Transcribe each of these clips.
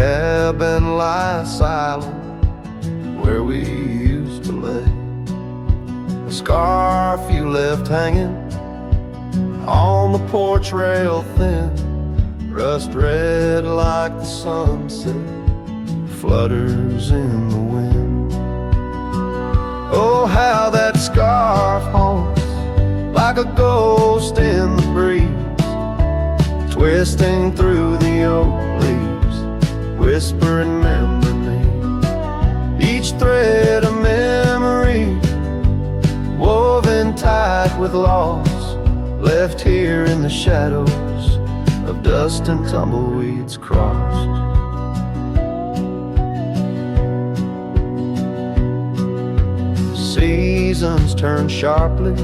cabin lie silent where we used to lay. A scarf you left hanging on the porch rail thin, rust red like the sunset flutters in the wind. Oh, how that scarf haunts like a ghost in the breeze, twisting through the oak leaves, whispering remember me. Each thread a memory, woven tight with loss, left here in the shadows of dust and tumbleweeds crossed. Seasons turn sharply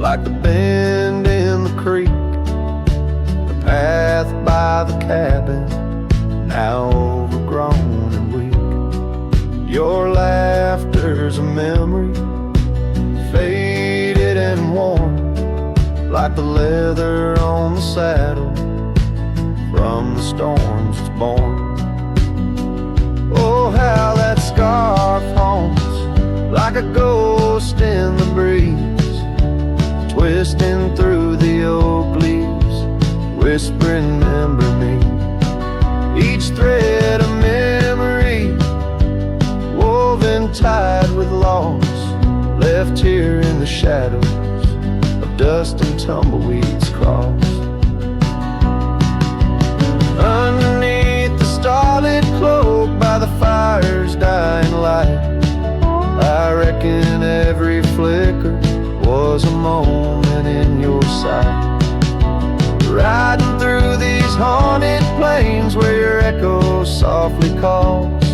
like the bend in the creek, the path by the cabin now overgrown and weak. Your laughter's a memory, faded and worn, like the leather on the saddle from the storms it's born. Oh, how that scarf haunts like a ghost in the breeze, twisting through the oak leaves, whispering remember me. Each thread a memory, woven tied with loss, left here in the shadows of dust and tumbleweeds crossed. Underneath the starlit cloak by the fire's dying light, I reckon every flicker was a moment in your sight. Riding through these haunted plains where your echo softly calls,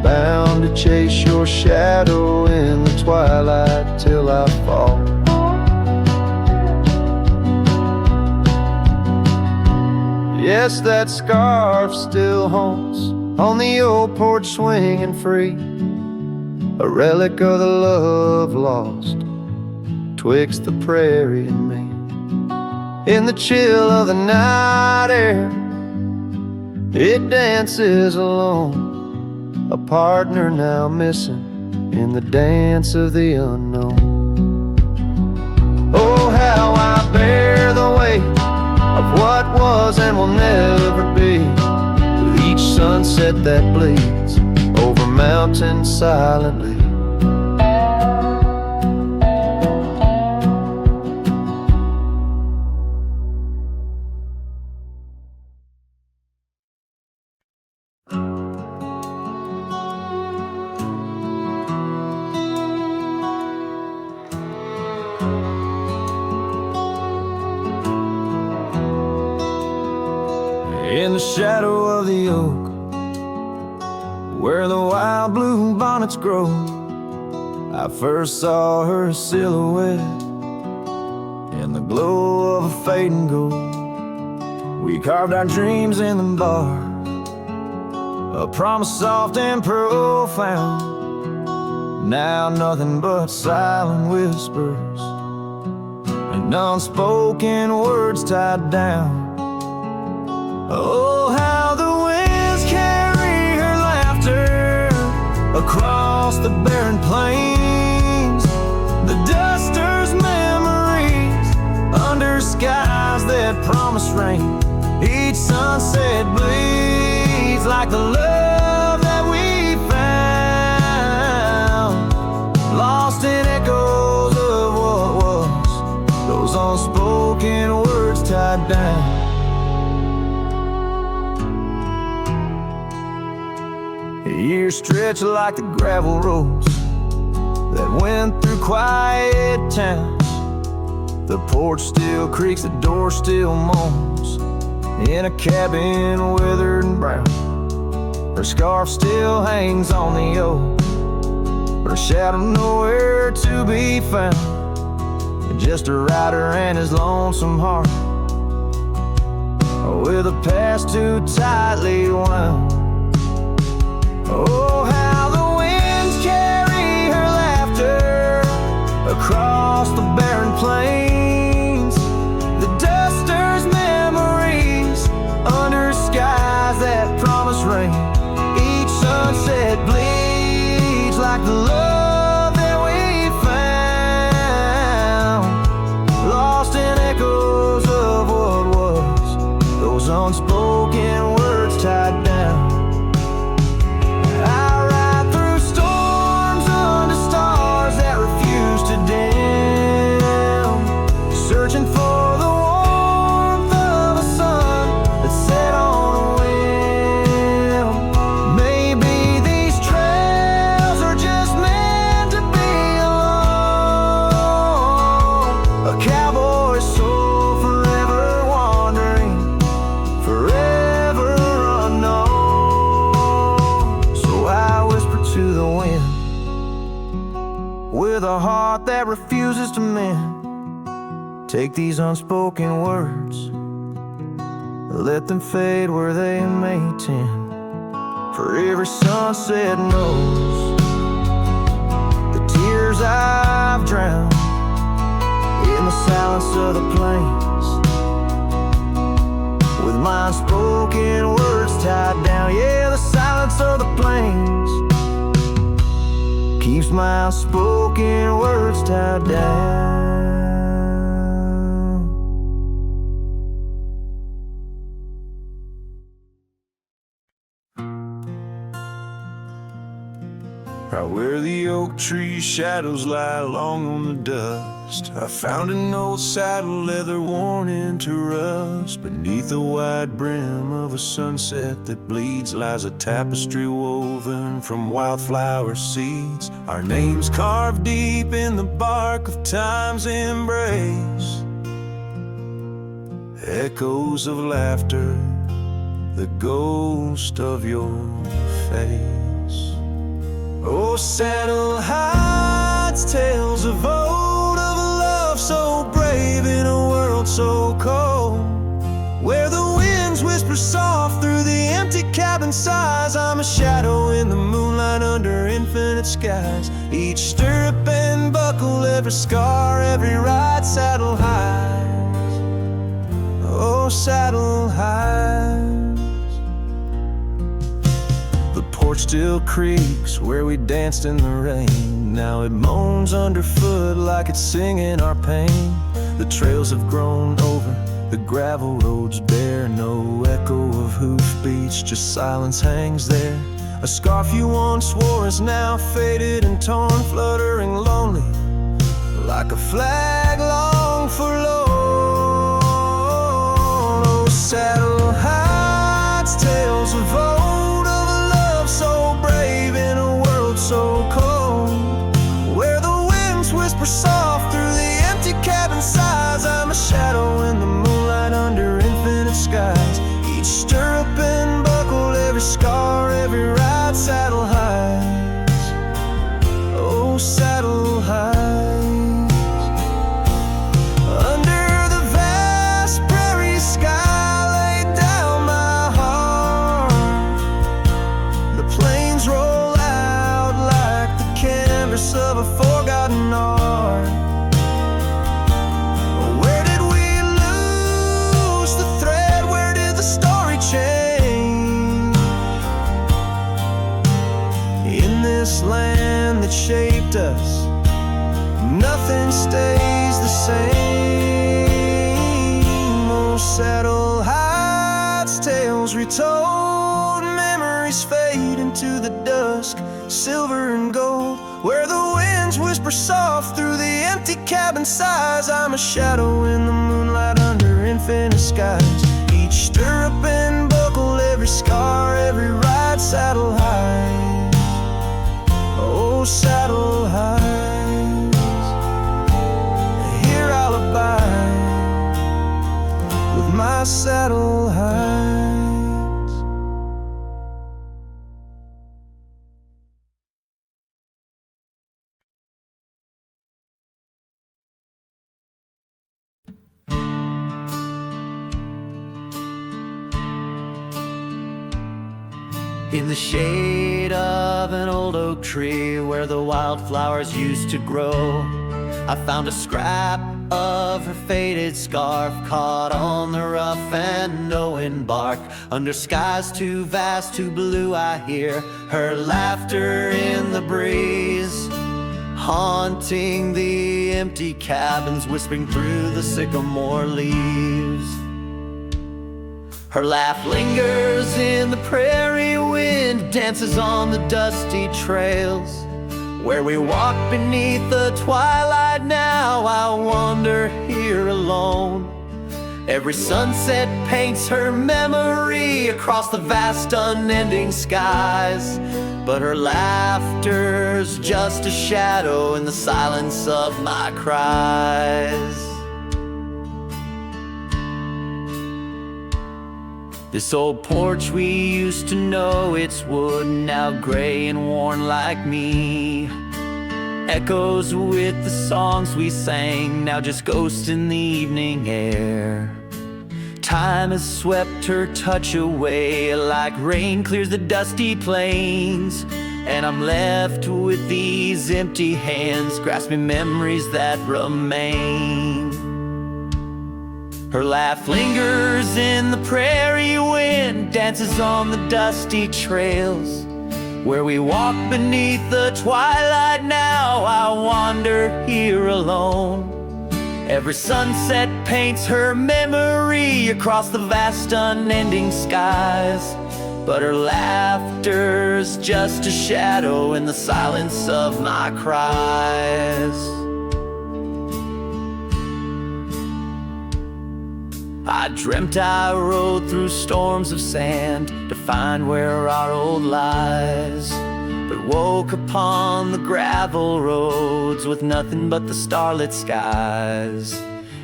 bound to chase your shadow in the twilight till I fall. Yes, that scarf still haunts on the old porch swinging free, a relic of the love lost twixt the prairie and me. In the chill of the night air, it dances alone, a partner now missing in the dance of the unknown. Oh, how I bear the weight of what was and will never be, with each sunset that bleeds over mountains silently. In the shadow of the oak, where the wild blue bonnets grow, I first saw her silhouette in the glow of a fading gold. We carved our dreams in the bar, a promise soft and profound. Now nothing but silent whispers and unspoken words tied down. Oh, how the winds carry her laughter across the barren plains, the duster's memories under skies that promise rain. Each sunset bleeds like the love that we found, lost in echoes of what was, those unspoken words tied down. Years stretch like the gravel roads that went through quiet towns. The porch still creaks, the door still moans, in a cabin withered and brown. Her scarf still hangs on the oak, her shadow nowhere to be found. Just a rider and his lonesome heart, with a past too tightly wound. Oh, how the winds carry her laughter across the barren plains, the duster's memories under skies that promise like the love that we found, lost in echoes of what was, those unspoken words tied down. I ride through storms under stars that refuse to dim, searching for the warmth of a sun that set on a whim. Maybe these trails are just meant to be alone. A cowboy's soul forever wandering, forever unknown. So I whisper to the wind, with a heart that refuses to mend. Take these unspoken words, let them fade where they may tend. For every sunset knows the tears I've drowned in the silence of the plains, with my unspoken words tied down. Yeah, the silence of the plains keeps my unspoken words tied down. Right where the oak tree shadows lie long on the dust, I found an old saddle leather worn into rust. Beneath the wide brim of a sunset that bleeds lies a tapestry woven from wildflower seeds. Our names carved deep in the bark of time's embrace, echoes of laughter, the ghost of your face. Oh, saddle hides tales of old, of a love so brave in a world so cold, where the winds whisper soft through the empty cabin sighs. I'm a shadow in the moonlight under infinite skies. Each stirrup and buckle, every scar, every ride, saddle hides. Oh, saddle hides. The porch still creaks where we danced in the rain. Now it moans underfoot like it's singing our pain. The trails have grown over, the gravel roads bare. No echo of hoofbeats, just silence hangs there. A scarf you once wore is now faded and torn, fluttering lonely like a flag long forlorn. Oh, saddle hides tales of old, of a love so brave in a world so cold, where the winds whisper soft through the empty cabin sighs. I'm a shadow in the moonlight under infinite skies. Each stirrup and buckle, every scar, every ride, saddle hides. Oh, saddle hides. Under the vast prairie sky laid down my heart, the plains roll out like the canvas of a forgotten art. Where did we lose the thread? Where did the story change? In this land that shaped us, nothing stays the same. Oh, saddle hides tales retold, memories fade into the dusk, silver and gold, where the winds whisper soft through the empty cabin sighs. I'm a shadow in the moonlight under infinite skies. Each stirrup and buckle, every scar, every ride, saddle hides. Oh, saddle hides. Here I'll abide with my saddle hides. In the shade of an old oak tree where the wildflowers used to grow, I found a scrap of her faded scarf caught on the rough and knowing bark. Under skies too vast, too blue, I hear her laughter in the breeze, haunting the empty cabins, whispering through the sycamore leaves. Her laugh lingers in the prairie wind, dances on the dusty trails. Where we walk beneath the twilight now, I wander here alone. Every sunset paints her memory across the vast unending skies, but her laughter's just a shadow in the silence of my cries. This old porch we used to know, it's wood, now gray and worn like me. Echoes with the songs we sang, now just ghosts in the evening air. Time has swept her touch away, like rain clears the dusty plains. And I'm left with these empty hands, grasping memories that remain. Her laugh lingers in the prairie wind, dances on the dusty trails. Where we walk beneath the twilight now, I wander here alone. Every sunset paints her memory across the vast unending skies, but her laughter's just a shadow in the silence of my cries. I dreamt I rode through storms of sand to find where our old lies, but woke upon the gravel roads with nothing but the starlit skies.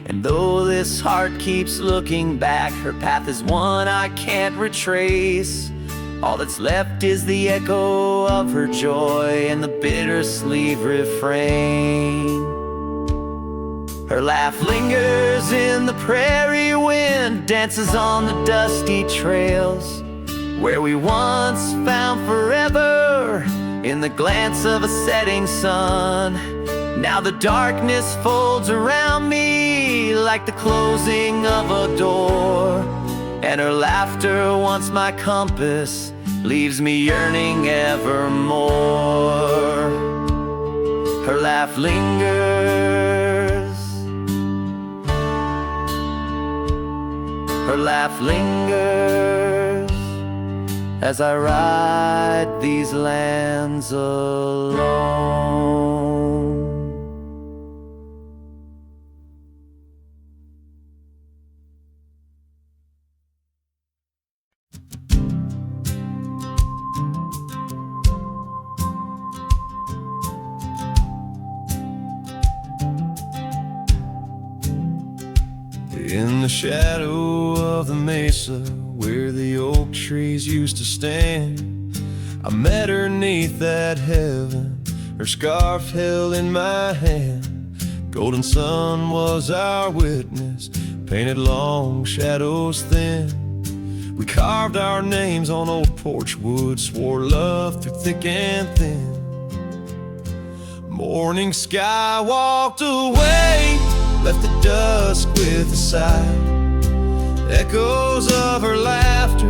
And though this heart keeps looking back, her path is one I can't retrace. All that's left is the echo of her joy and the bittersweet refrain. Her laugh lingers in the prairie wind, dances on the dusty trails. Where we once found forever in the glance of a setting sun. Now the darkness folds around me like the closing of a door. And her laughter, once my compass, leaves me yearning evermore. Her laugh lingers. Her laugh lingers as I ride these lands alone. In the shadow of the mesa where the oak trees used to stand, I met her 'neath that heaven, her scarf held in my hand. Golden sun was our witness, painted long shadows thin. We carved our names on old porch wood, swore love through thick and thin. Morning sky walked away, left the dusk with a sigh. Echoes of her laughter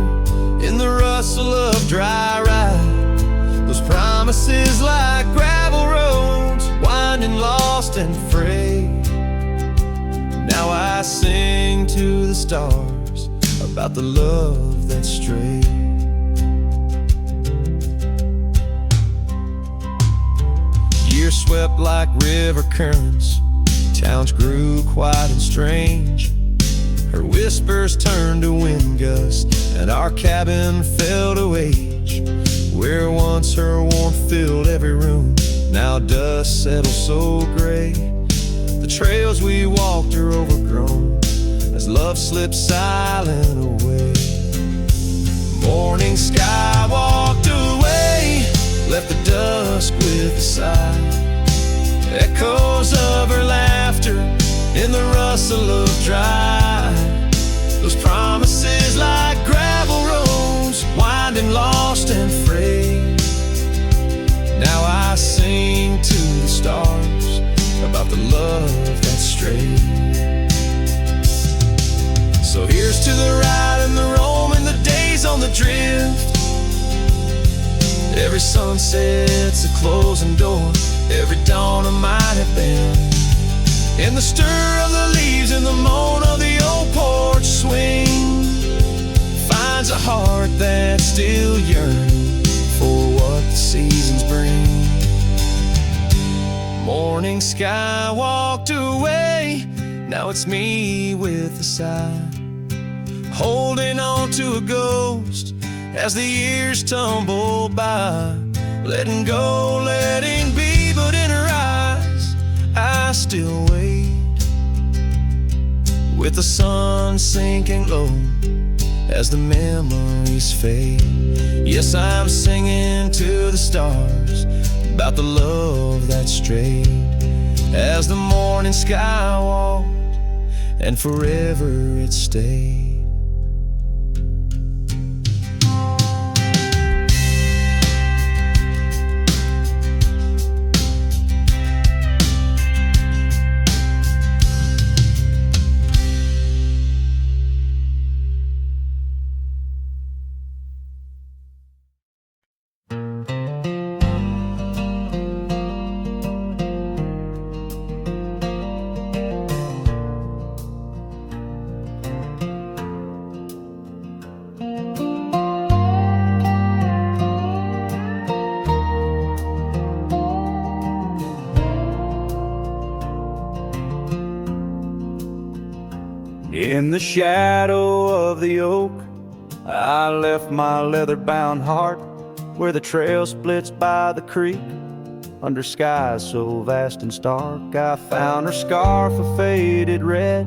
in the rustle of dry ride. Those promises like gravel roads, winding lost and frayed. Now I sing to the stars about the love that strayed. Years swept like river currents, towns grew quiet and strange. Her whispers turned to wind gusts, and our cabin fell to age. Where once her warmth filled every room, now dust settles so gray. The trails we walked are overgrown as love slips silent away. Morning sky walked away, left the dusk with a sigh. Echoes of her laughter in the rustle of dry. Those promises like gravel roads, winding lost and frayed. Now I sing to the stars about the love that's straight. So here's to the ride and the roam and the days on the drift. Every sunset's a closing door, every dawn a might have been. In the stir of the leaves and the moan of the old porch swing, finds a heart that's still yearning for what the seasons bring. Morning sky walked away, now it's me with a sigh, holding on to a ghost as the years tumble by. Letting go, letting be, but in her eyes I still wait. With the sun sinking low as the memories fade, yes, I'm singing to the stars about the love that strayed. As the morning sky walked and forever it stayed. In the shadow of the oak, I left my leather-bound heart where the trail splits by the creek. Under skies so vast and stark, I found her scarf of faded red.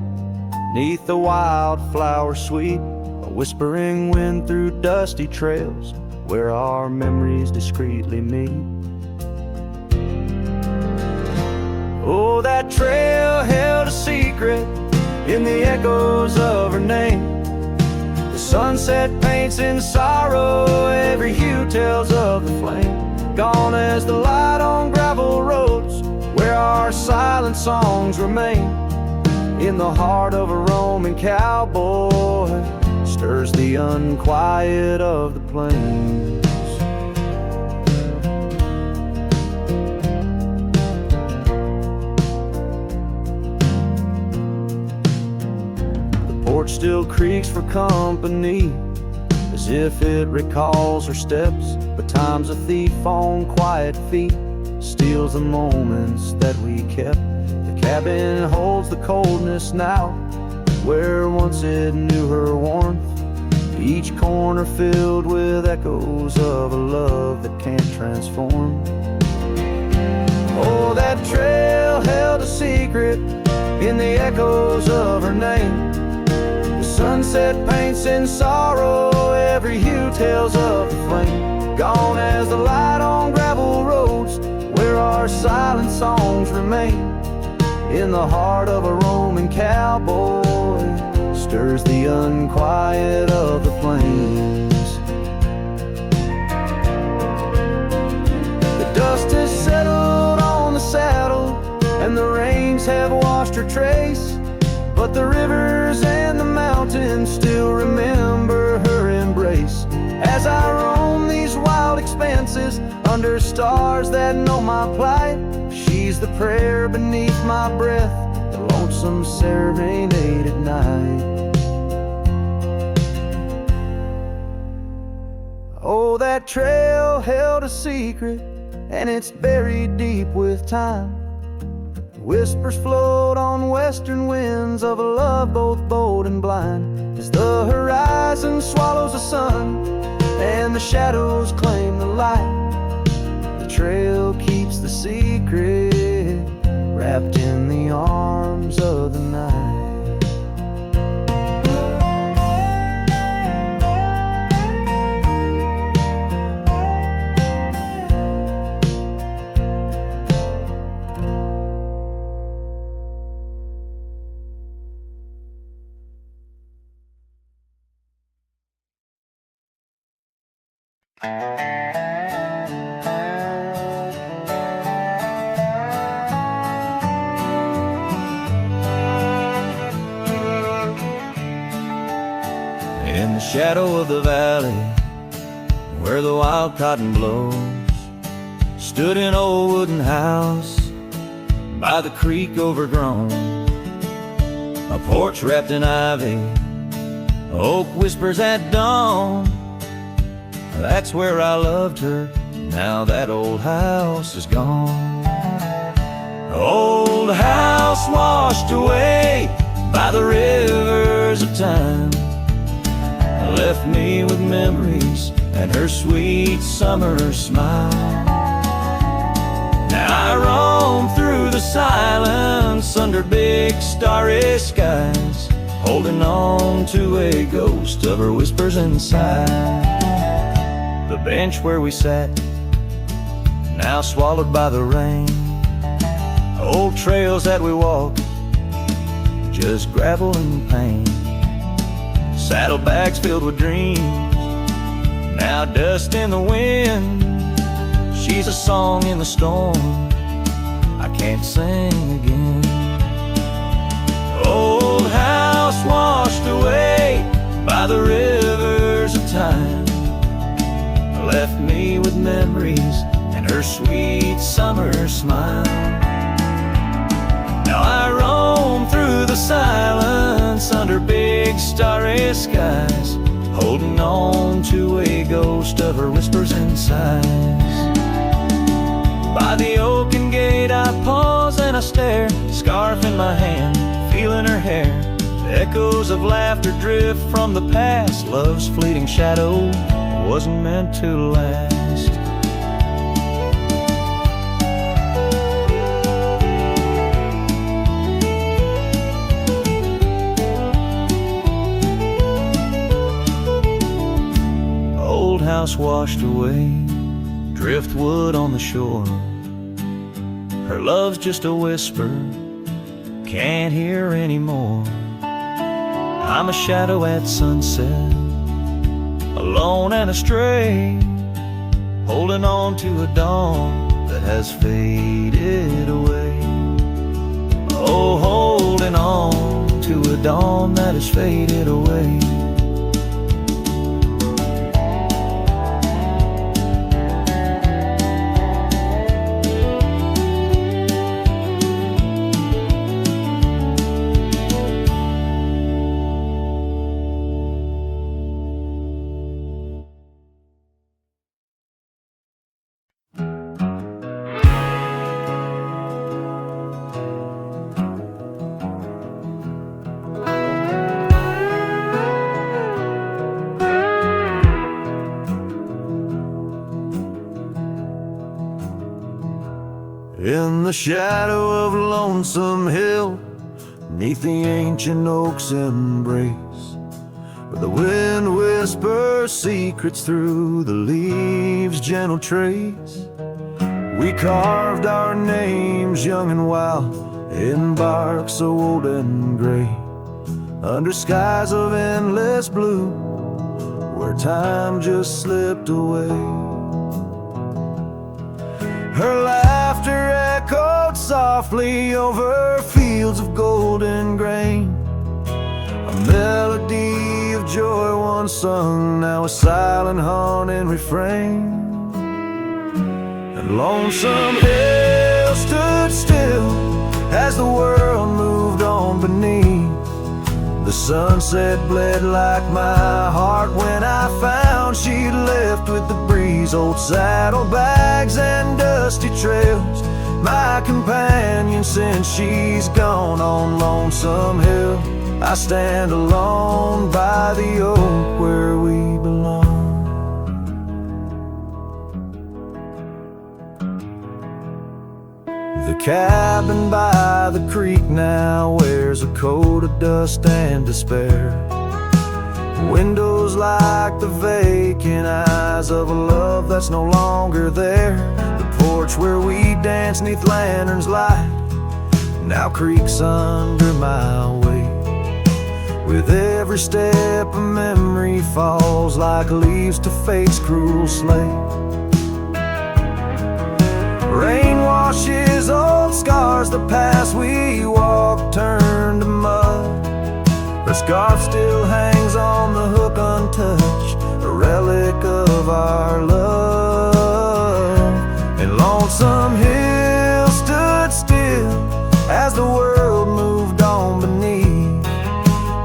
'Neath the wildflower sweet, a whispering wind through dusty trails where our memories discreetly meet. Oh, that trail held a secret in the echoes of her name. The sunset paints in sorrow, every hue tells of the flame. Gone as the light on gravel roads where our silent songs remain. In the heart of a roaming cowboy stirs the unquiet of the plains. Still creaks for company, as if it recalls her steps. But time's a thief on quiet feet, steals the moments that we kept. The cabin holds the coldness now, where once it knew her warmth. Each corner filled with echoes of a love that can't transform. Oh, that trail held a secret in the echoes of her name. Sunset paints in sorrow, every hue tells of the flame. Gone as the light on gravel roads where our silent songs remain. In the heart of a roaming cowboy stirs the unquiet of the plains. The dust has settled on the saddle and the rains have washed her trace, but the rivers and the mountains still remember her embrace. As I roam these wild expanses under stars that know my plight, she's the prayer beneath my breath, the lonesome serenade at night. Oh, that trail held a secret, and it's buried deep with time. Whispers float on western winds of a love both bold and blind. As the horizon swallows the sun and the shadows claim the light, the trail keeps the secret wrapped in the arms of the night. shadow of the valley, where the wild cotton blows, stood an old wooden house by the creek overgrown. A porch wrapped in ivy, oak whispers at dawn. That's where I loved her, now that old house is gone. Old house washed away by the rivers of time, left me with memories and her sweet summer smile. Now I roam through the silence under big starry skies, holding on to a ghost of her whispers inside. The bench where we sat, now swallowed by the rain. Old trails that we walked, just gravel and pain. Saddlebags filled with dreams, now dust in the wind. She's a song in the storm, I can't sing again. Old house washed away by the rivers of time, left me with memories and her sweet summer smile. Now I roam through the silence under big starry skies, holding on to a ghost of her whispers and sighs. By the oaken gate I pause and I stare, scarf in my hand, feeling her hair. Echoes of laughter drift from the past, love's fleeting shadow wasn't meant to last. Old house washed away, driftwood on the shore. Her love's just a whisper, can't hear anymore. I'm a shadow at sunset, alone and astray, holding on to a dawn that has faded away. Oh, holding on to a dawn that has faded away. In the shadow of Lonesome Hill, 'neath the ancient oak's embrace, where the wind whispers secrets through the leaves' gentle trace, we carved our names young and wild in bark so old and gray, under skies of endless blue, where time just slipped away. Her laughter echoed softly over fields of golden grain, a melody of joy once sung, now a silent haunting refrain. And Lonesome Hill stood still as the world moved on beneath. The sunset bled like my heart when I found she'd left with the breeze. Old saddlebags and dusty trails, my companion since she's gone. On Lonesome Hill I stand alone by the oak where we belong. The cabin by the creek now wears a coat of dust and despair. Windows like the vacant eyes of a love that's no longer there. The porch where we dance 'neath lanterns light now creaks under my weight. With every step a memory falls like leaves to fate's cruel slate. Rain washes old scars, the paths we walked turned to mud. Her scarf still hangs on the hook untied. touch, a relic of our love. And Lonesome Hill stood still as the world moved on beneath.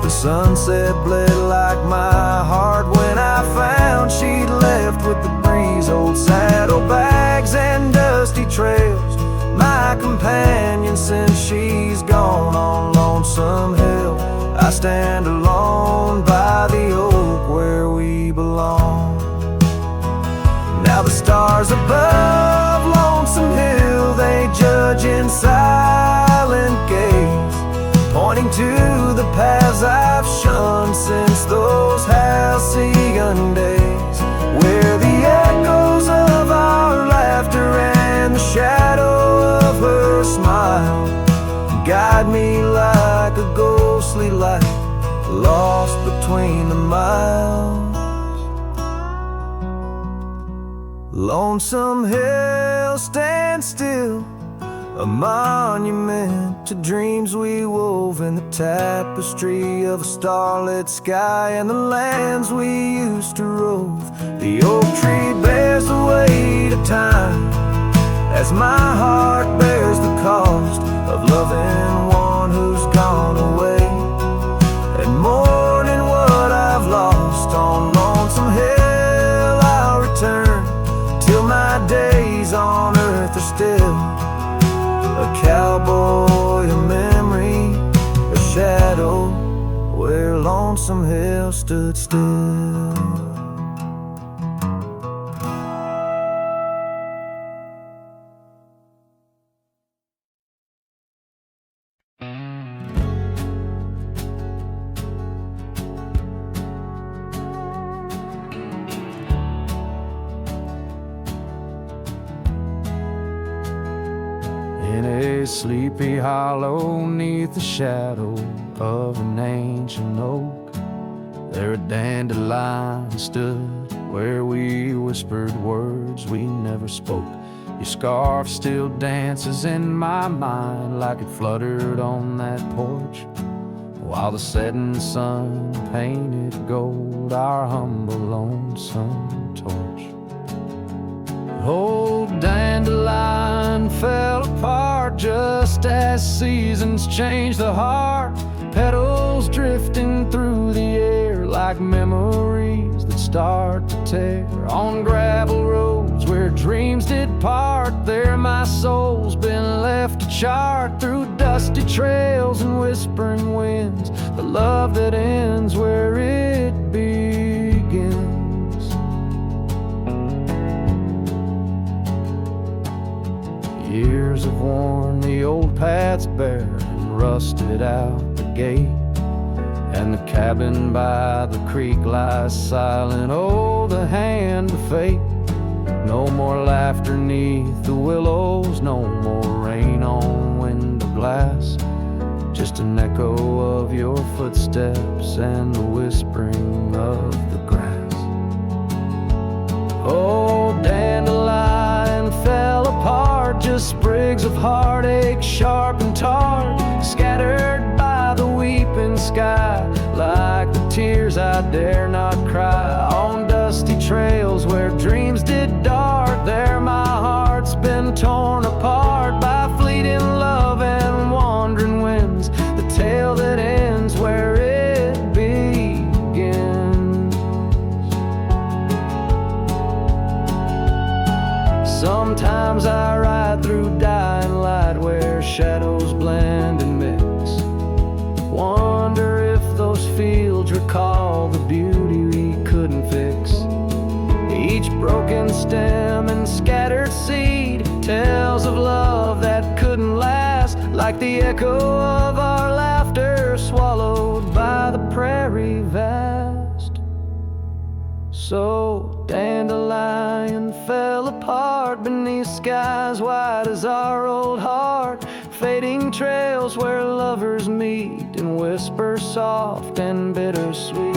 The sunset bled like my heart when I found she'd left with the breeze. Old saddlebags and dusty trails, my companion since she's gone. On Lonesome Hill I stand alone by the oak where we belong. Now the stars above Lonesome Hill, they judge in silent gaze, pointing to the paths I've shunned since those halcyon days, where the echoes of our laughter and the shadow of her smile guide me like a ghostly light lost between the miles. Lonesome Hill stands still, a monument to dreams we wove in the tapestry of a starlit sky and the lands we used to rove. The oak tree bears the weight of time as my heart bears the cost of loving one who's gone away and mourning what I've lost. On Lonesome Hill I'll return till my days on earth are still a cowboy, a memory, a shadow, where Lonesome Hill stood still. In a sleepy hollow neath the shadow of an ancient oak, there a dandelion stood where we whispered words we never spoke. Your scarf still dances in my mind like it fluttered on that porch, while the setting sun painted gold our humble lonesome torch. Old dandelion fell apart just as seasons change the heart, petals drifting through the air like memories that start to tear. On gravel roads where dreams did part, there my soul's been left to chart through dusty trails and whispering winds, the love that ends where it begins. Years have worn the old paths bare and rusted out the gate, and the cabin by the creek lies silent. Oh, the hand of fate. No more laughter neath the willows, no more rain on window glass, just an echo of your footsteps and the whispering of the grass. Oh, dandelion fell apart, just sprigs of heartache, sharp and tart, scattered by the weeping sky, like the tears I dare not cry. On dusty trails where dreams did dart, there my heart's been torn apart by fleeting love and wandering winds, the tale that ends where it begins. Sometimes I ride through dying light where shadows blend and mix, wonder if those fields recall the beauty we couldn't fix. Each broken stem and scattered seed tells of love that couldn't last, like the echo of our laughter swallowed by the prairie vast. So dandelion fell apart beneath skies wide as our old heart, fading trails where lovers meet and whisper soft and bittersweet.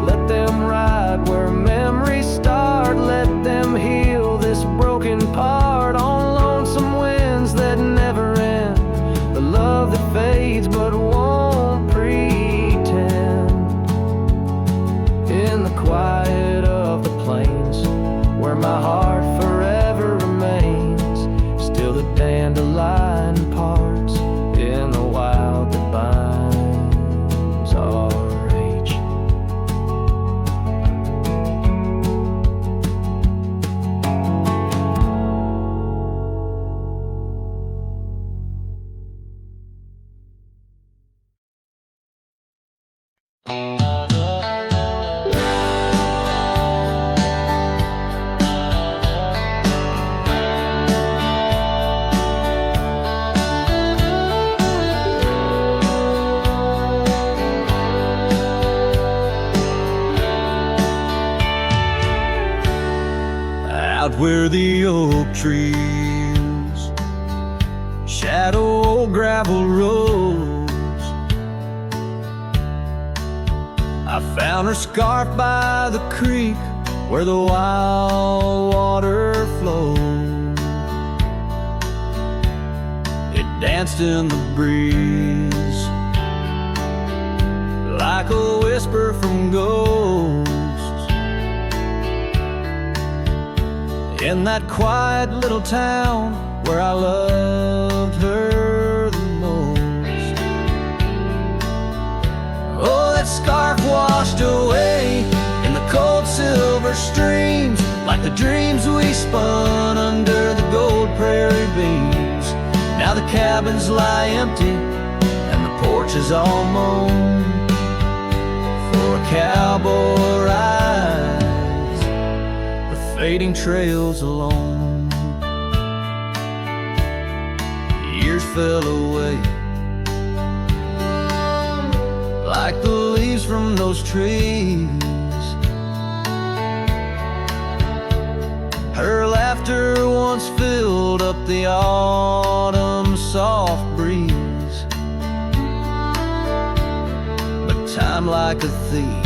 Let them ride where memories start, let them heal this broken part. On lonesome winds that never end, the love that fades but won't pretend. In the oak trees, shadow old gravel roads. I found her scarf by the creek where the wild water flowed. It danced in the breeze like a whisper from ghosts. In that quiet little town where I loved her the most. Oh, that scarf washed away in the cold silver streams, like the dreams we spun under the gold prairie beams. Now the cabins lie empty and the porch is all mown for a cowboy rides the fading trails alone. Years fell away like the leaves from those trees. Her laughter once filled up the autumn soft breeze. But time, like a thief,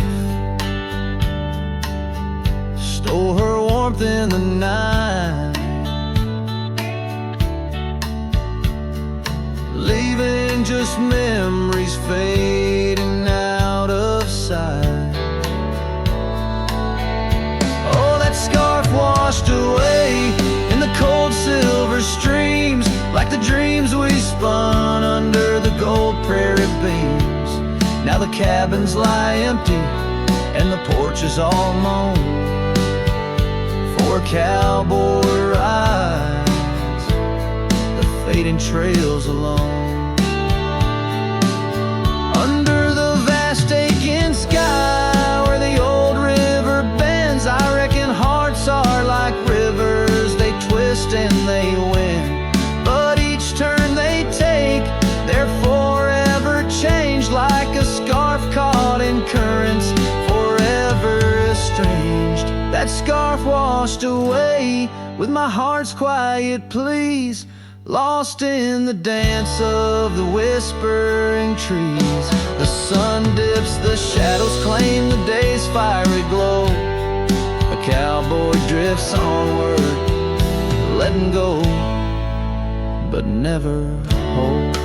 stole her warmth in the night, leaving just memories fading out of sight. Oh, that scarf washed away in the cold silver streams, like the dreams we spun under the gold prairie beams. Now the cabins lie empty and the porch is all mown for a cowboy rides the fading trails alone. Under the vast aching sky where the old river bends, I reckon hearts are like rivers, they twist and they win. But each turn they take, they're forever changed, like a scarf caught in currents, forever estranged. That scarf washed away with my heart's quiet pleas, lost in the dance of the whispering trees. The sun dips, the shadows claim the day's fiery glow. A cowboy drifts onward, letting go, but never hold.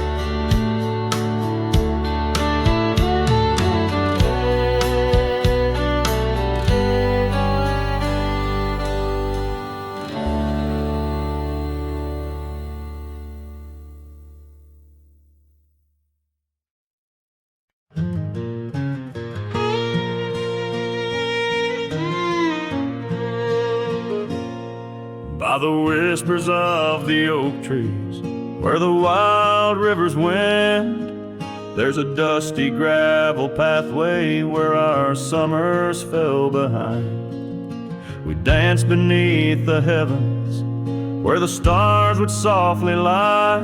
By the whispers of the oak trees, where the wild rivers wend, there's a dusty gravel pathway where our summers fell behind. We danced beneath the heavens, where the stars would softly lie,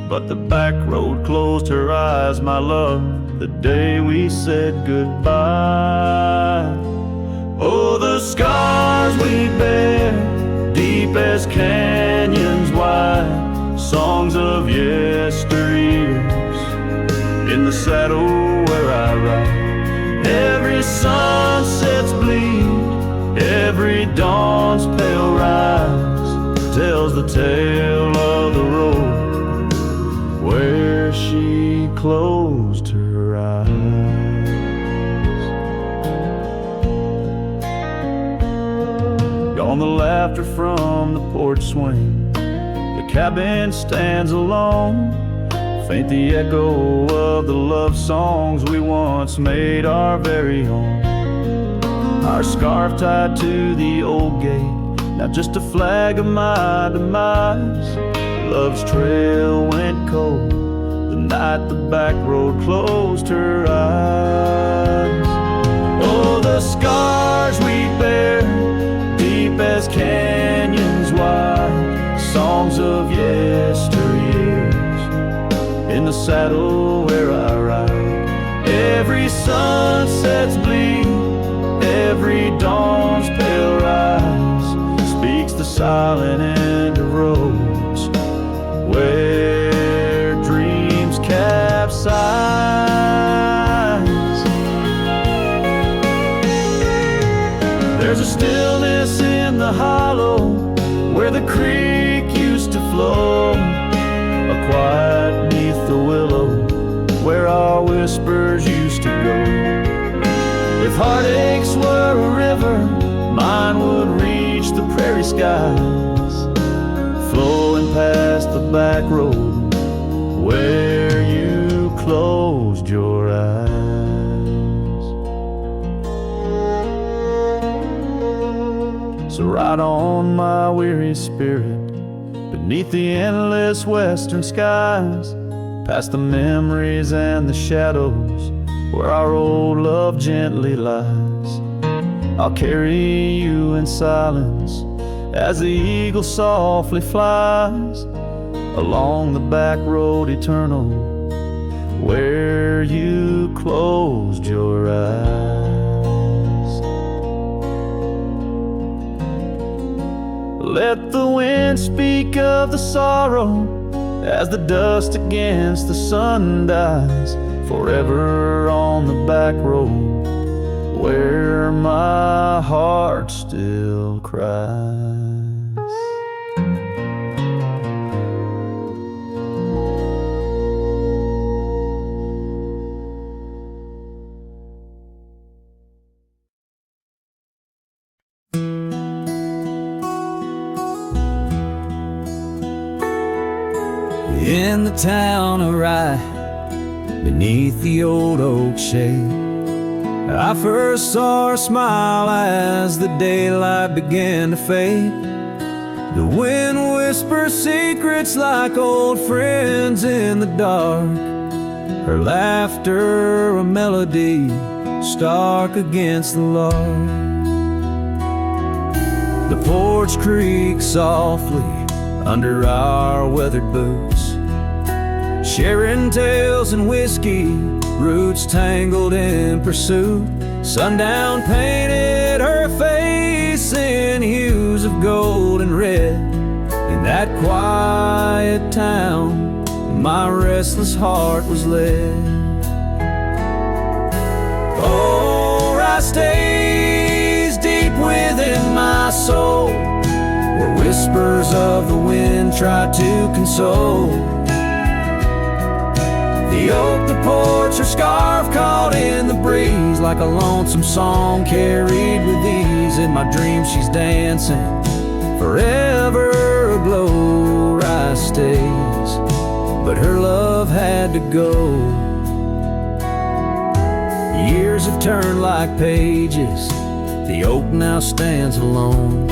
but the back road closed her eyes, my love, the day we said goodbye. Oh, the scars we bear, deep as canyons wide, songs of yesteryears, in the saddle where I ride. Every sunset's bleed, every dawn's pale rise, tells the tale of the road where she closed her eyes. Gone the laughter from the porch swing, the cabin stands alone, faint the echo of the love songs we once made our very own. Our scarf tied to the old gate, now just a flag of my demise. Love's trail went cold the night the back road closed her eyes. Oh, the scars we bear, deep as canyons wide, songs of yesteryears, in the saddle where I ride. Every sunset's bleed, every dawn's pale rise, speaks the silent into roads where dreams capsize. There's a stillness in the hollow where the creek used to flow, a quiet beneath the willow where our whispers used to go. If heartaches were a river, mine would reach the prairie skies, flowing past the back road where you closed your eyes. So ride on, my weary spirit, beneath the endless western skies, past the memories and the shadows where our old love gently lies. I'll carry you in silence as the eagle softly flies along the back road eternal where you closed your eyes. Let the wind speak of the sorrow as the dust against the sun dies, forever on the back road where my heart still cries. In the town of Rye, beneath the old oak shade, I first saw her smile as the daylight began to fade. The wind whispers secrets like old friends in the dark, her laughter a melody stark against the lark. The porch creaks softly under our weathered boots, sharing tales and whiskey, roots tangled in pursuit. Sundown painted her face in hues of gold and red. In that quiet town, my restless heart was led. Oh, I stays deep within my soul, where whispers of the wind try to console. The oak, the porch, her scarf caught in the breeze, like a lonesome song carried with ease. In my dreams she's dancing, forever aglow. Rye stays, but her love had to go. Years have turned like pages, the oak now stands alone.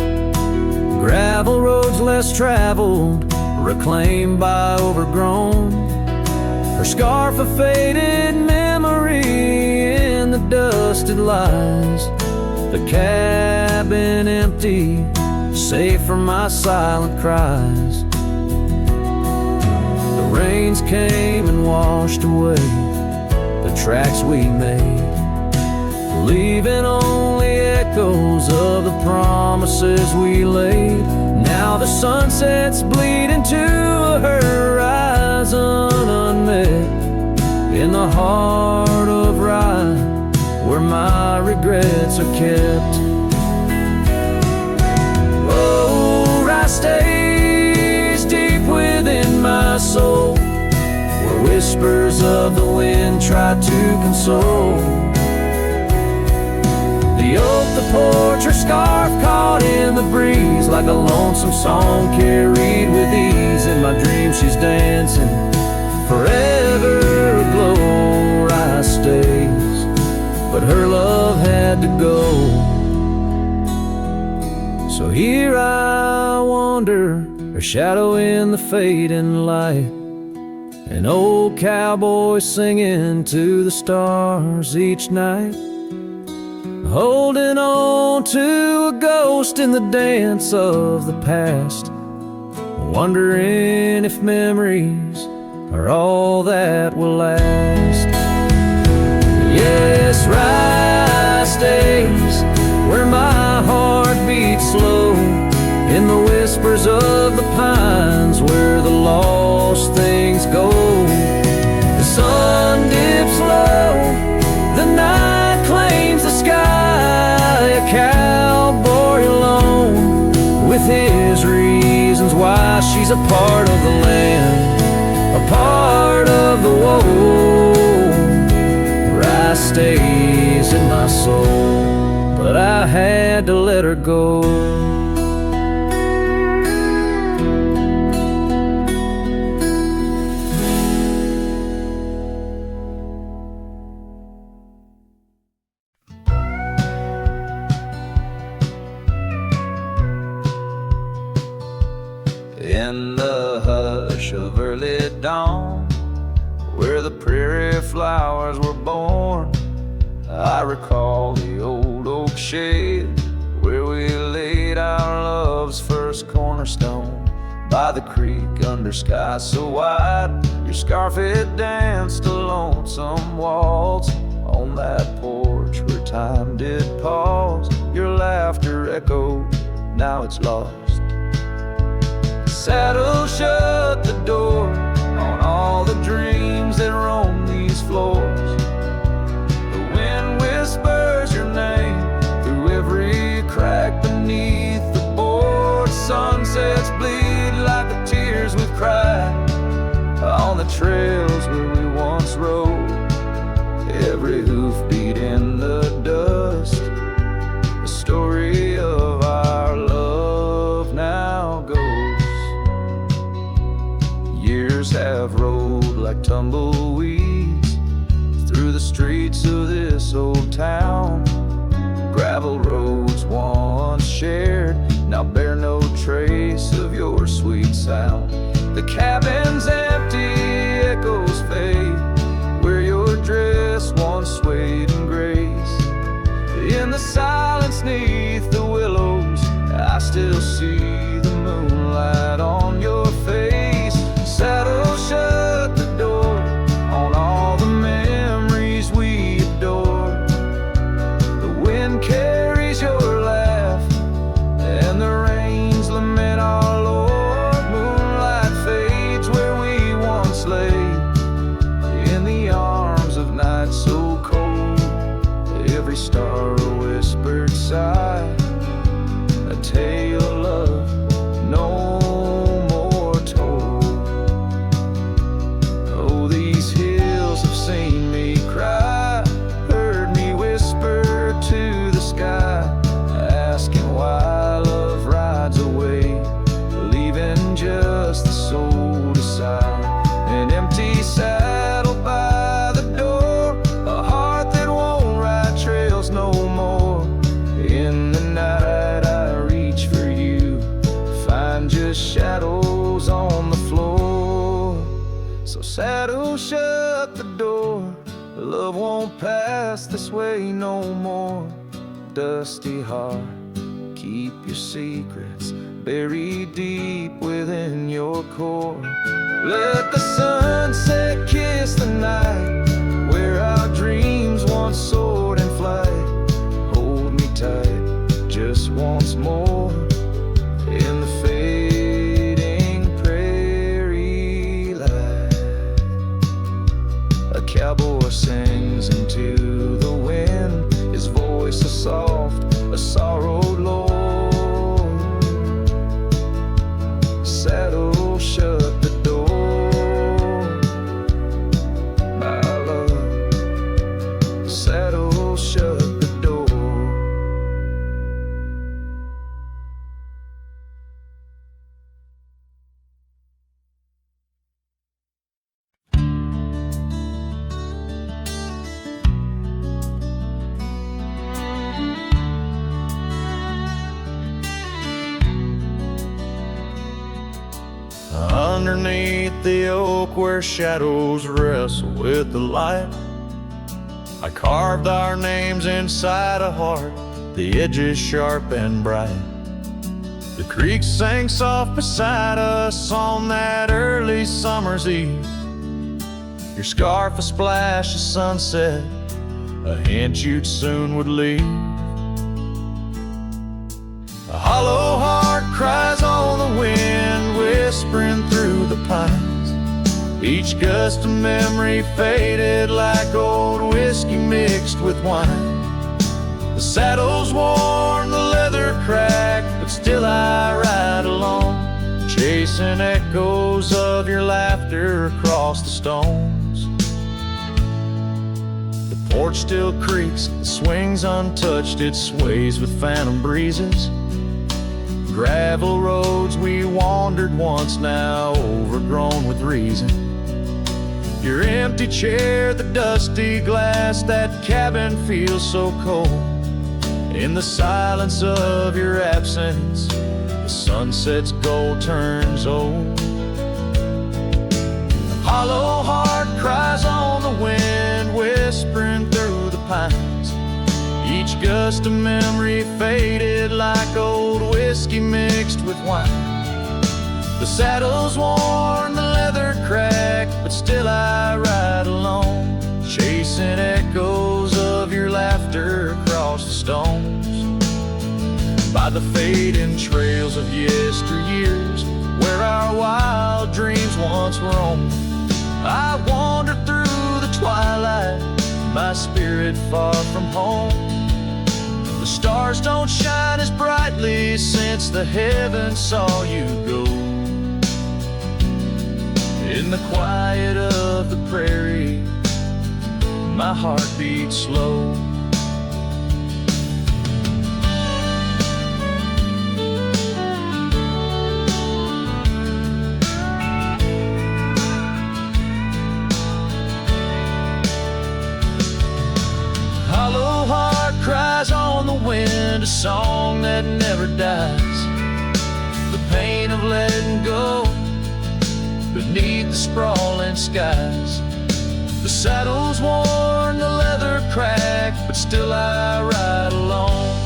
Gravel roads less traveled, reclaimed by overgrown. Her scarf a faded memory in the dust it lies. The cabin empty, safe from my silent cries. The rains came and washed away the tracks we made, leaving only echoes of the promises we laid. Now the sunsets bleed into a horizon unmet, in the heart of Rye, where my regrets are kept. Oh, Rye stays deep within my soul, where whispers of the wind try to console. The oak, the porch, her scarf caught in the breeze, like a lonesome song carried with ease. In my dreams she's dancing, forever aglow. Rye stays, but her love had to go. So here I wander, her shadow in the fading light, an old cowboy singing to the stars each night, holding on to a ghost in the dance of the past, wondering if memories are all that will last. Yes, Rye stays where my heart beats slow, in the whispers of the pines where the lost things go. The sun dips low, the night claims the sky, a cowboy alone with his reasons why. She's a part of the land, a part of the woe. Rice stays in my soul, but I had to let her go. In the hush of early dawn, where the prairie flowers were born, I recall the old oak shed where we laid our love's first cornerstone. By the creek under skies so wide, your scarf it danced a lonesome waltz. On that porch where time did pause, your laughter echoed, now it's lost. Saddle shut the door on all the dreams that roam these floors. The wind whispers your name through every crack beneath the board. Sunsets bleed like the tears we've cried on the trails where we once rode. Every hoofbeat in the dust, the story of our love now goes. Years have rolled like tumbleweeds through the streets of this old town. Gravel roads once shared now bear no trace of your sweet sound. The cabin's empty, echoes fade where your dress once swayed in grace. In the silence neath the willows, I still see the moonlight on your face. Saddle shut the door on all the memories we adore. The wind carries your laugh and the rains lament our Lord. Moonlight fades where we once lay in the arms of night so cold. Every star a whispered sigh, a tale of love no more told. Oh, these hills have seen me cry, heard me whisper to the sky, asking why love rides away, leaving just the soul to sigh. An empty saddle by the door, a heart that won't ride trails no more. In the night I reach for you, find just shadows on the floor. So saddle shut the door, love won't pass this way no more. Dusty heart, keep your secrets buried deep within your core. Let the sunset kiss the night where our dreams once soared in flight. Hold me tight just once more in the fading prairie light. A cowboy sings into the wind, his voice is soft, a sorrowed lord. Saddle shut the door, my love. Saddle shut the door. Underneath the oak where shadows wrestle with the light, I carved our names inside a heart, the edges sharp and bright. The creek sang soft beside us on that early summer's eve. Your scarf a splash of sunset, a hint you'd soon would leave. A hollow heart cries on the wind, whispering through the pines. Each gust of memory faded like old whiskey mixed with wine. The saddle's worn, the leather cracked, but still I ride along, chasing echoes of your laughter across the stones. The porch still creaks, it swings untouched, it sways with phantom breezes. Gravel roads we wandered once, now overgrown with reason. Your empty chair, the dusty glass, that cabin feels so cold. In the silence of your absence, the sunset's gold turns old. A hollow heart cries on the wind, whispering through the pines. Each gust of memory faded like old whiskey mixed with wine. The saddle's worn, the leather cracked, but still I ride alone, chasing echoes of your laughter across the stones. By the fading trails of yesteryears, where our wild dreams once roamed, I wander through the twilight, my spirit far from home. The stars don't shine as brightly since the heavens saw you go. In the quiet of the prairie, my heart beats slow. Hollow heart cries on the wind, a song that never dies. The pain of letting go beneath the sprawling skies. The saddle's worn, the leather cracked, but still I ride along,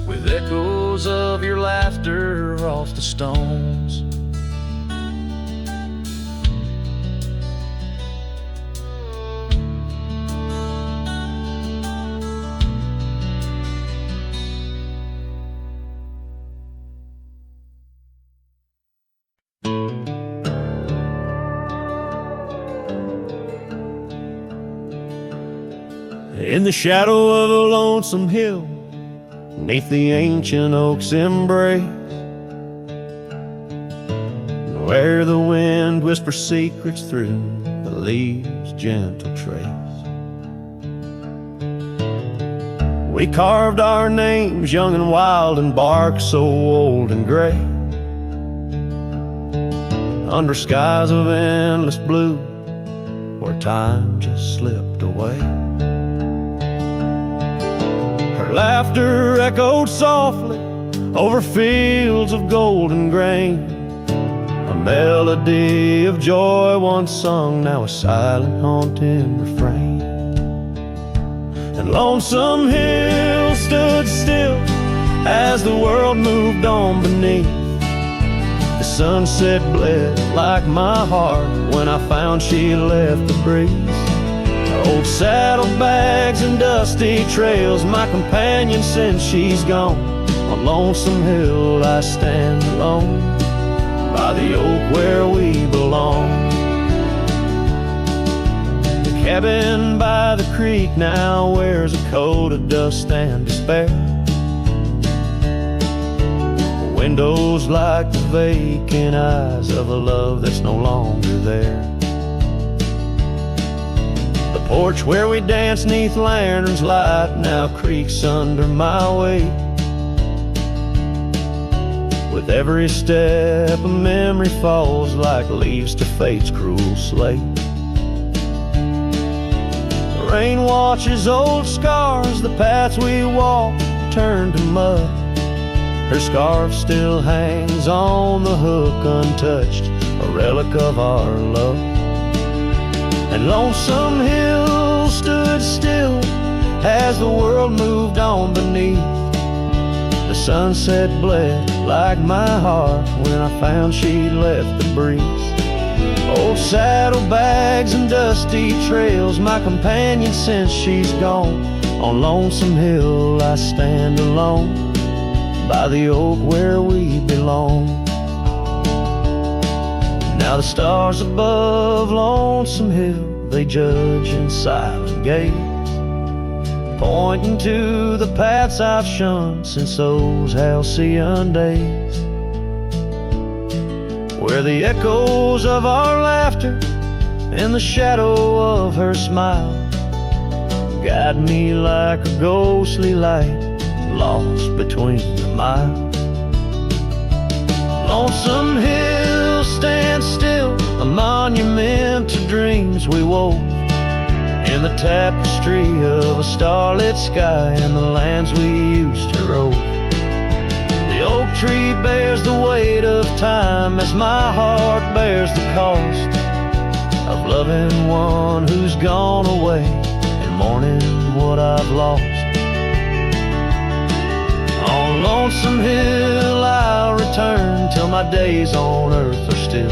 with echoes of your laughter off the stones. In the shadow of a lonesome hill, neath the ancient oak's embrace, where the wind whispers secrets through the leaves' gentle trace, we carved our names young and wild in bark so old and gray, under skies of endless blue, where time just slipped away. Her laughter echoed softly over fields of golden grain, a melody of joy once sung, now a silent haunting refrain. And Lonesome Hill stood still as the world moved on beneath. The sunset bled like my heart when I found she left the breeze. Old saddlebags and dusty trails, my companion since she's gone. On Lonesome Hill I stand alone, by the oak where we belong. The cabin by the creek now wears a coat of dust and despair. The windows like the vacant eyes of a love that's no longer there. The porch where we danced neath lanterns light now creaks under my weight. With every step a memory falls like leaves to fate's cruel slate. The rain washes old scars, the paths we walked turned to mud. Her scarf still hangs on the hook untouched, a relic of our love. And Lonesome Hill stood still as the world moved on beneath. The sunset bled like my heart when I found she'd left the breeze. Old saddlebags and dusty trails, my companion since she's gone. On Lonesome Hill I stand alone, by the oak where we belong. Now the stars above Lonesome Hill, they judge in silent gaze, pointing to the paths I've shunned since those halcyon days, where the echoes of our laughter and the shadow of her smile guide me like a ghostly light lost between the miles. Lonesome Hill stands still, a monument to dreams we wove, in the tapestry of a starlit sky and the lands we used to rove. The oak tree bears the weight of time as my heart bears the cost of loving one who's gone away and mourning what I've lost. On Lonesome Hill I'll return till my days on earth are still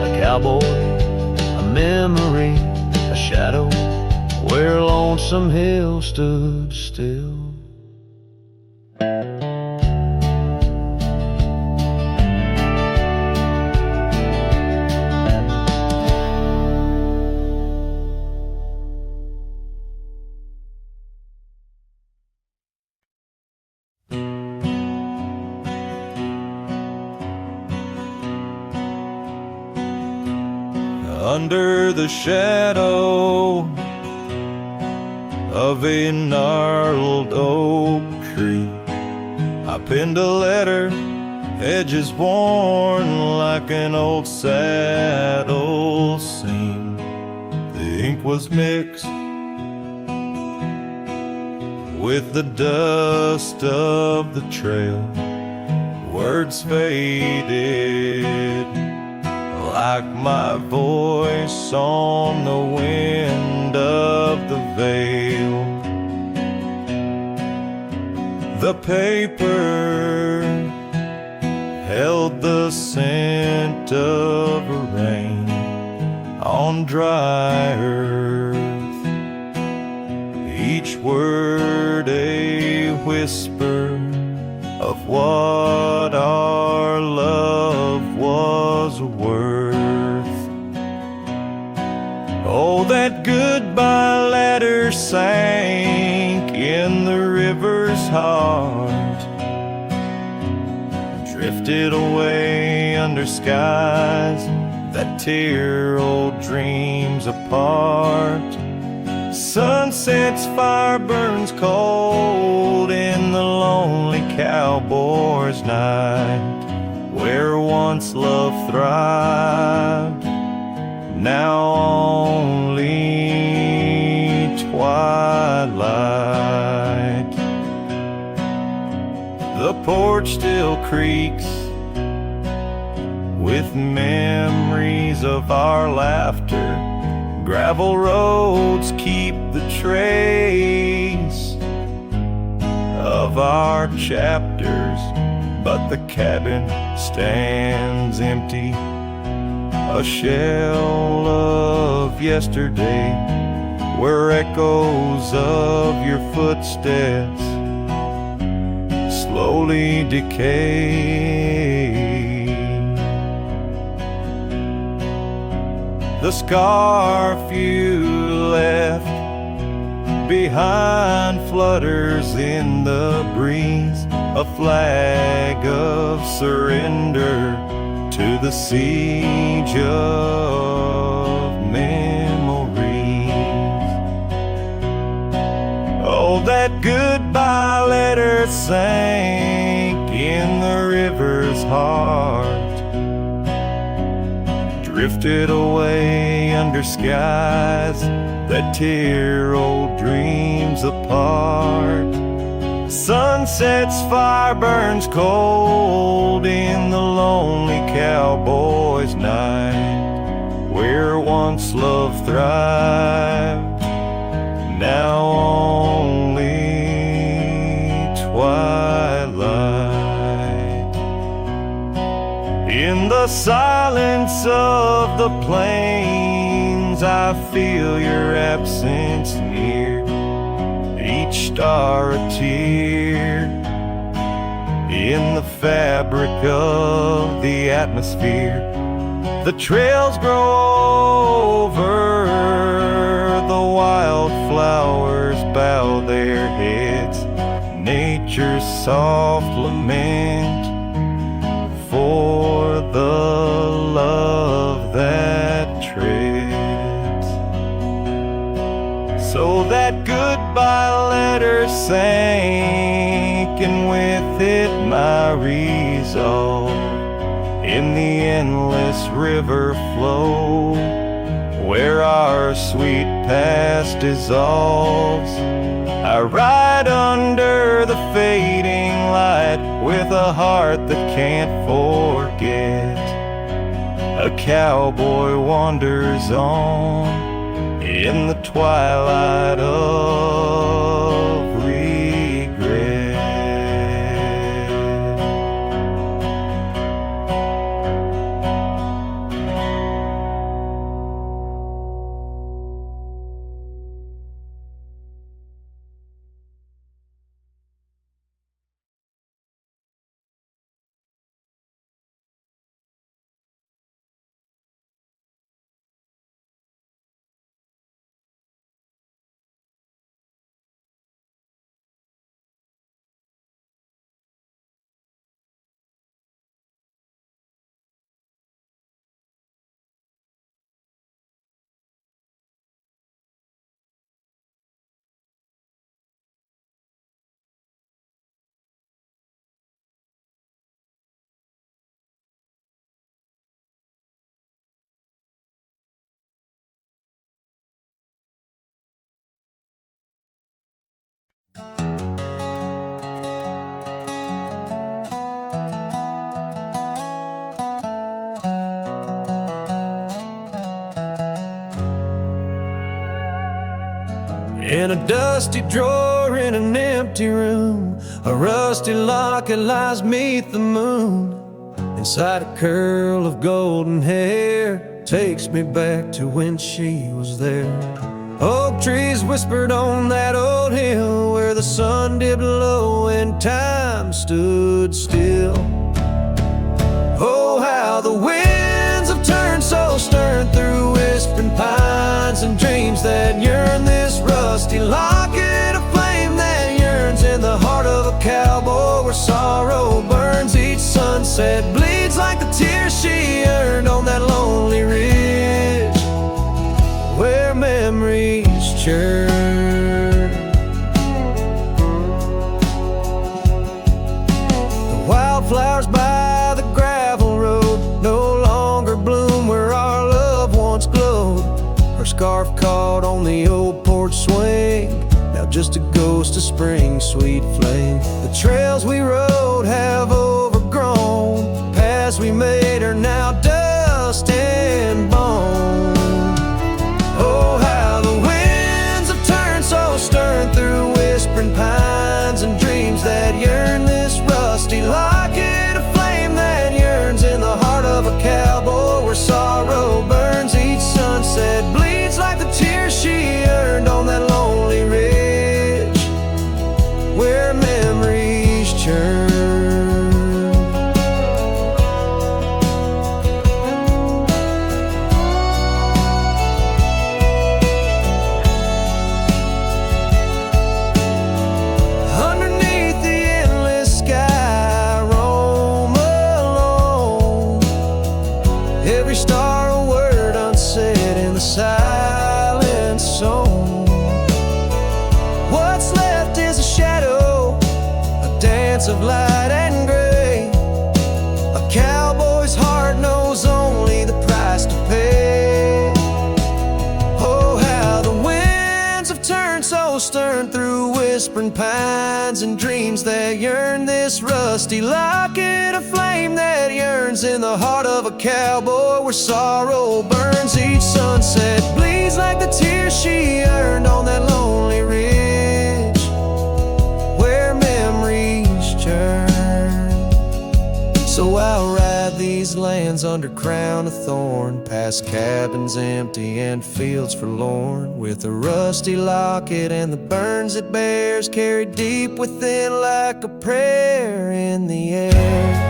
a cowboy, a memory, a shadow where Lonesome Hill stood still. Under the shadow of a gnarled oak tree, I penned a letter, edges worn like an old saddle seam. The ink was mixed with the dust of the trail. Words faded like my voice on the wind of the veil. The paper held the scent of rain on dry earth, each word a whisper of what our love was worth. Oh, that goodbye letter sank in the river's heart, drifted away under skies that tear old dreams apart. Sunset's fire burns cold in the lonely cowboy's night, where once love thrived, now only twilight. The porch still creaks with memories of our laughter. Gravel roads keep the trace of our chapters, but the cabin stands empty, a shell of yesterday, where echoes of your footsteps slowly decay. The scarf you left behind flutters in the breeze, a flag of surrender to the siege of memories. Oh, that goodbye letter sank in the river's heart, drifted away under skies that tear old dreams apart. Sunset's fire burns cold in the lonely cowboy's night, where once love thrived, now only twilight. In the silence of the plains, I feel your absence near, each star a tear in the fabric of the atmosphere. The trails grow over, the wildflowers bow their heads. Nature's soft lament for the love that treads. So that goodbye letter sank, and with it my resolve. In the endless river flow, where our sweet past dissolves, I ride under the fading light with a heart that can't forget. A cowboy wanders on in the twilight of regret. In a dusty drawer in an empty room, a rusty locket lies 'neath the moon. Inside a curl of golden hair takes me back to when she was there. Oak trees whispered on that old hill where the sun dipped low and time stood still. Oh, how the winds have turned so stern through whispering pines and dreams that yearn. This rusty locket of flame that yearns in the heart of a cowboy where sorrow burns. Each sunset bleeds like the tears she earned on that lonely ridge where memories churn. The wildflowers by the gravel road no longer bloom where our love once glowed. Her scarf caught on the old porch swing, now just a ghost of spring sweet flame. The trails we rode have overgrown, paths we made are now dust and bone. Oh, how the winds have turned so stern through whispering pines and dreams that yearn. This rusty locket of flame that yearns in the heart of a cowboy where sorrow burns. Each sunset bleeds like the tears she earned on that lonely ridge where memories churn. Underneath the endless sky, roam alone. Every star a word unsaid in the silent song. What's left is a shadow, a dance of light and gray. A cowboy's heart knows only the price to pay. Oh, how the winds have turned so stern through whispering pines and dreams that yearn. This rusty locket of flame that yearns in the heart of a cowboy where sorrow burns. Each sunset bleeds like the tears she earned on that lonely ridge where memories churn. So I'll ride these lands under crown of thorn, past cabins empty and fields forlorn, with the rusty locket and the burns it bears, carried deep within like a prayer in the air.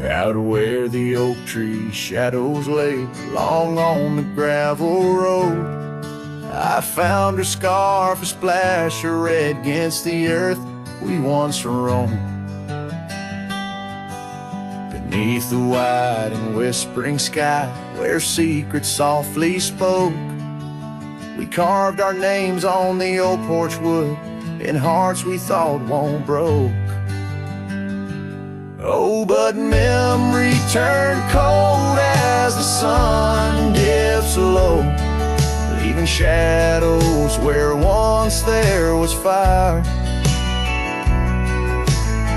Out where the oak tree shadows lay, long on the gravel road, I found her scarf, a splash of red against the earth we once roamed. Beneath the wide and whispering sky, where secrets softly spoke, we carved our names on the old porch wood, in hearts we thought won't broke. Oh, but memory turned cold as the sun dips low, leaving shadows where once there was fire.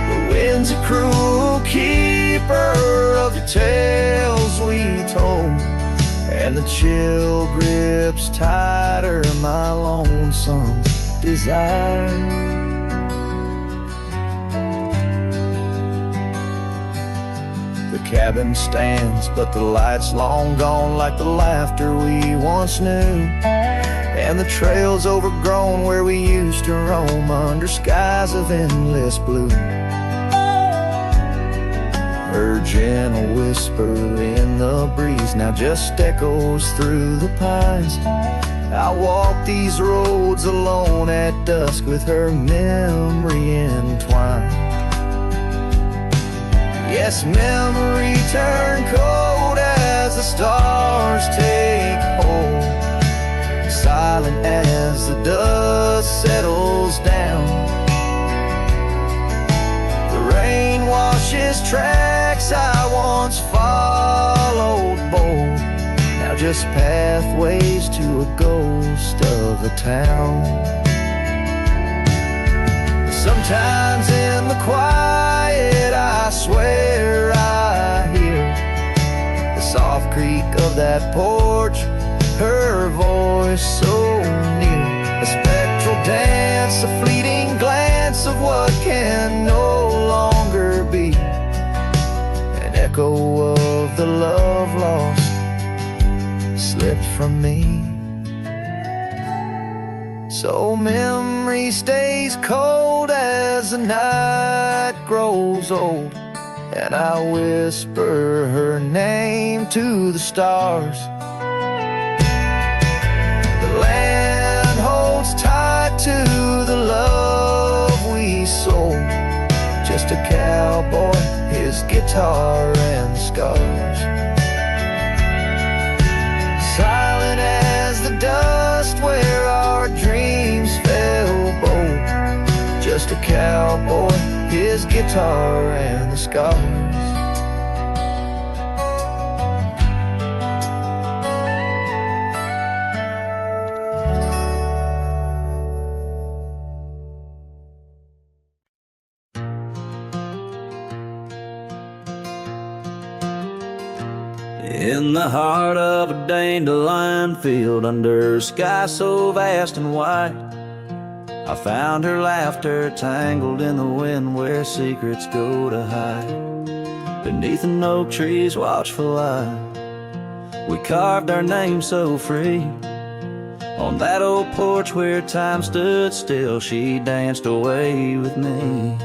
The wind's a cruel keeper of the tales we told, and the chill grips tighter my lonesome desire. The cabin stands, but the light's long gone, like the laughter we once knew, and the trail's overgrown where we used to roam under skies of endless blue. Her gentle whisper in the breeze now just echoes through the pines. I walk these roads alone at dusk with her memory entwined. Yes, memory turned cold as the stars take hold, silent as the dust settles down. The rain washes tracks I once followed bold, now just pathways to a ghost of a town. Sometimes in the quiet I swear I hear the soft creak of that porch, her voice so near, a spectral dance, a fleeting glance of what can no longer be, an echo of the love lost slipped from me. So memory stays cold as the night grows old, and I whisper her name to the stars. The land holds tight to the love we sold, just a cowboy, his guitar and scars. Silent as the dust where our dreams fell bold, just a cowboy, his guitar and the scars. In the heart of a dandelion field, under a sky so vast and white, I found her laughter tangled in the wind where secrets go to hide. Beneath an oak tree's watchful eye, we carved our names so free. On that old porch where time stood still, she danced away with me.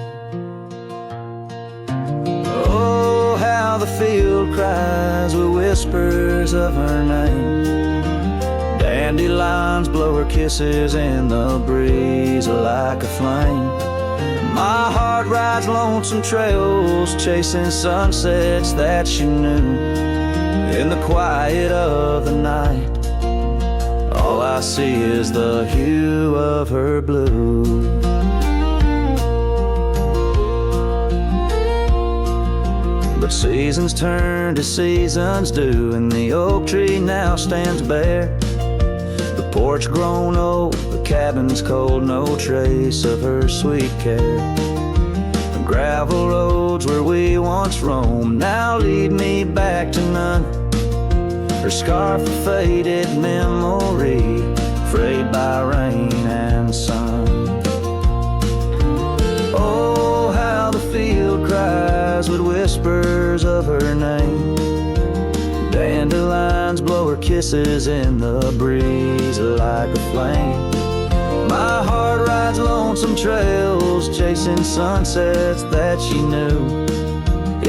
Oh, how the field cries with whispers of her name. Dandelions blow her kisses in the breeze like a flame. My heart rides lonesome trails, chasing sunsets that she knew. In the quiet of the night, all I see is the hue of her blue. But seasons turn to seasons do, and the oak tree now stands bare. The porch grown old, the cabin's cold, no trace of her sweet care. The gravel roads where we once roamed now lead me back to none. Her scarf a faded memory, frayed by rain and sun. Oh, how the field cries with whispers of her name. Dandelions blow her kisses in the breeze like a flame. My heart rides lonesome trails, chasing sunsets that she knew.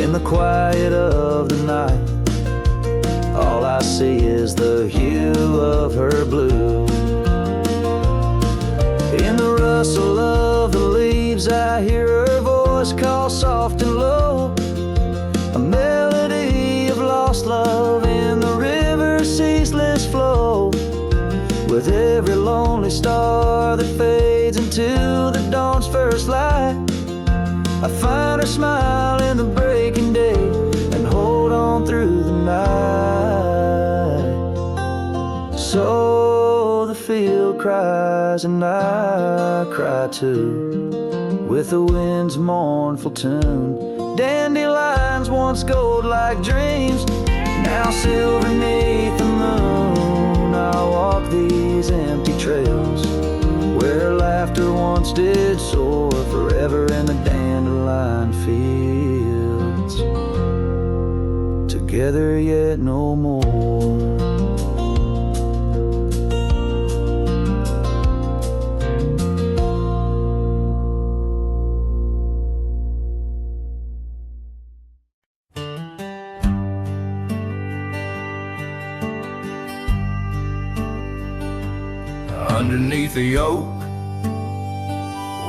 In the quiet of the night, all I see is the hue of her blue. In the rustle of the leaves, I hear her voice call soft and low. A melody of lost love in the river's ceaseless flow. With every lonely star that fades into the dawn's first light, I find her smile in the breaking day and hold on through the night. So the field cries and I cry too, with the wind's mournful tune. Dandelions once gold like dreams, now silver neath the moon. I'll walk these empty trails where laughter once did soar, forever in the dandelion fields, together yet no more. Underneath the oak,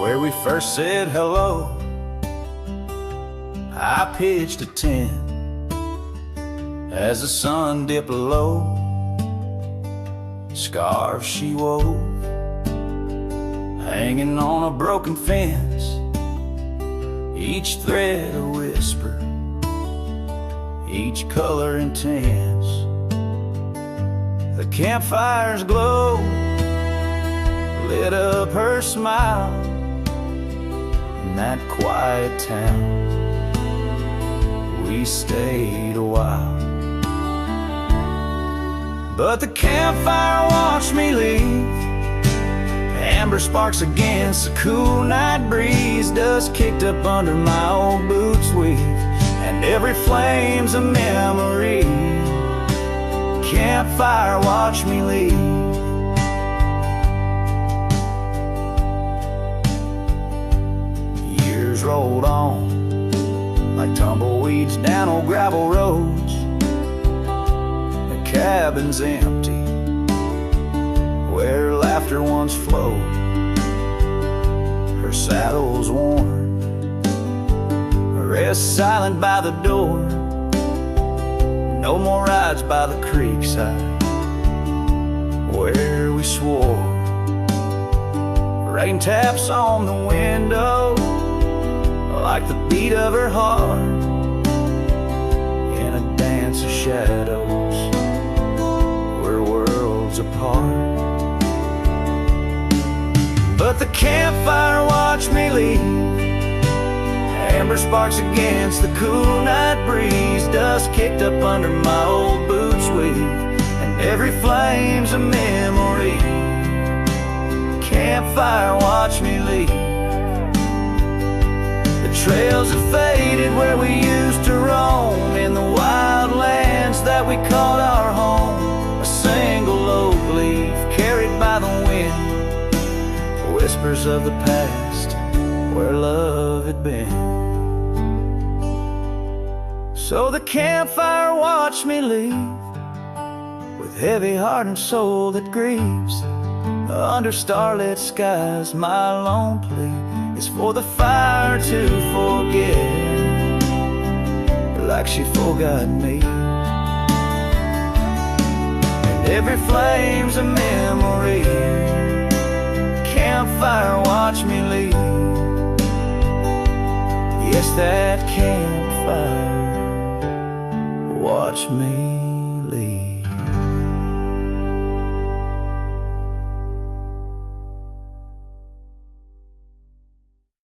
where we first said hello, I pitched a tent as the sun dipped low. Scarves she wove, hanging on a broken fence, each thread a whisper, each color intense. The campfire's glow lit up her smile in that quiet town. We stayed a while, but the campfire watched me leave. Amber sparks against the cool night breeze, dust kicked up under my old boots weave, and every flame's a memory. Campfire watched me leave. Rolled on like tumbleweeds down old gravel roads. The cabin's empty where laughter once flowed. Her saddle's worn, rest silent by the door. No more rides by the creekside where we swore. Rain taps on the window like the beat of her heart in a dance of shadows, we're worlds apart. But the campfire watched me leave. Amber sparks against the cool night breeze, dust kicked up under my old boots weave, and every flame's a memory. Campfire watched me leave. Trails have faded where we used to roam, in the wild lands that we called our home. A single oak leaf carried by the wind, whispers of the past where love had been. So the campfire watched me leave, with heavy heart and soul that grieves. Under starlit skies my lone plea is for the fire to forget, like she forgot me. And every flame's a memory. Campfire watch me leave. Yes, that campfire watch me leave.